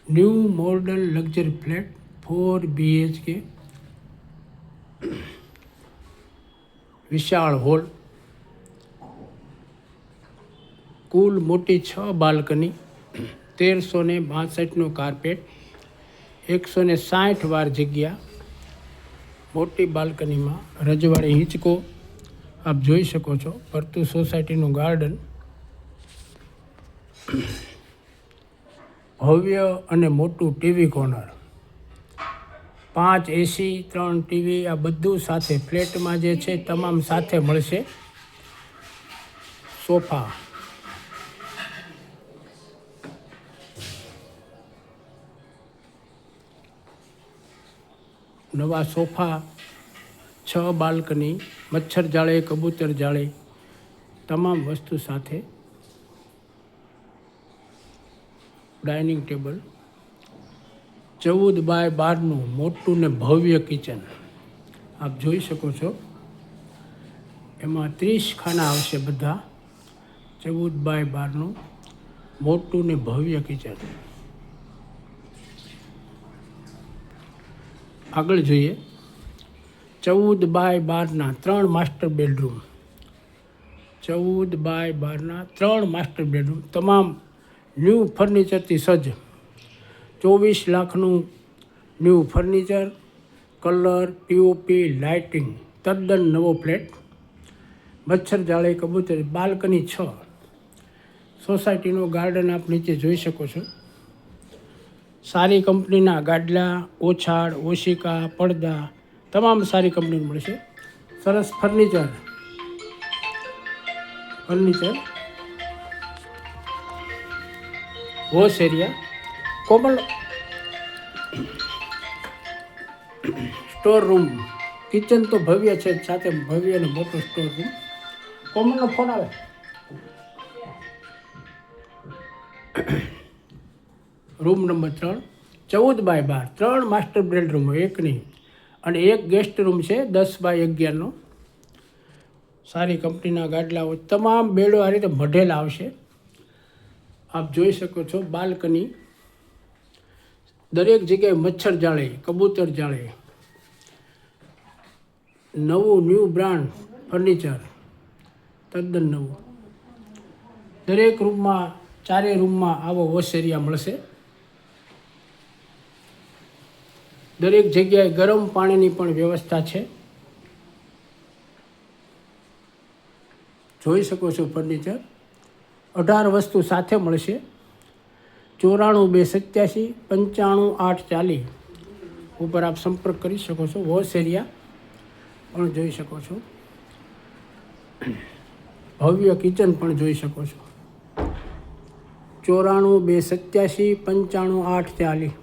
New model luxury flat 4 BHK, વિશાળ hall, કુલ મોટી 6 balcony, 1362નું carpet, 160 વાર જગ્યા, મોટી બાલ્કનીમાં રજવાડી હિંચકો આપ જોઈ શકો છો, ફરતું સોસાયટીનું ગાર્ડન, ભવ્ય અને મોટું ટીવી કોર્નર, 5 AC, 3 TV, આ બધું સાથે ફ્લેટમાં જે છે તમામ સાથે મળશે. સોફા, નવા સોફા, 6 બાલ્કની, મચ્છર જાળી, કબૂતર જાળી, તમામ વસ્તુ સાથે. ડાઇનિંગ ટેબલ, 14x12નું મોટું ને ભવ્ય કિચન આપ જોઈ શકો છો. એમાં 30 ખાના આવશે બધા. 14x12નું મોટું ને ભવ્ય કિચન. આગળ જોઈએ. 14x12ના 3 માસ્ટર બેડરૂમ, 14x12ના 3 માસ્ટર બેડરૂમ, તમામ ન્યૂ ફર્નિચરથી સજ્જ. 24 લાખનું new furniture, colour, POP, lighting, તદ્દન નવો ફ્લેટ. મચ્છર જાળી, કબૂતર, બાલ્કની 6. સોસાયટીનો ગાર્ડન આપ નીચે જોઈ શકો છો. સારી કંપનીના ગાડલા, ઓછાળ, ઓશિકા, પડદા, તમામ સારી કંપનીનું મળશે. સરસ furniture, wash area, common store room, kitchen તો ભવ્ય છે, સાથે ભવ્ય અને મોટો સ્ટોર રૂમ. કોમનનો ફોન આવે. Room number 3, 14x12, 3 master bedroom, એક નહીં, અને એક ગેસ્ટ રૂમ છે 10x11નો. સારી કંપનીના ગાડલાઓ, તમામ બેડો આ રીતે મઢેલા આવશે. આપ જોઈ શકો છો. બાલ્કની, દરેક જગ્યાએ મચ્છર જાળી, કબૂતર જાળી, નવું ન્યૂ બ્રાન્ડ ફર્નિચર, તદ્દન નવું. દરેક રૂમમાં, 4 રૂમમાં આવો વોશ એરિયા મળશે. દરેક જગ્યાએ ગરમ પાણીની પણ વ્યવસ્થા છે. જોઈ શકો છો ફર્નિચર. 18 વસ્તુ સાથે મળશે. 94 287 95 840 ઉપર આપ સંપર્ક કરી શકો છો. વોશ એરિયા પણ જોઈ શકો છો. ભવ્ય કિચન પણ જોઈ શકો છો. 94 287 95 840.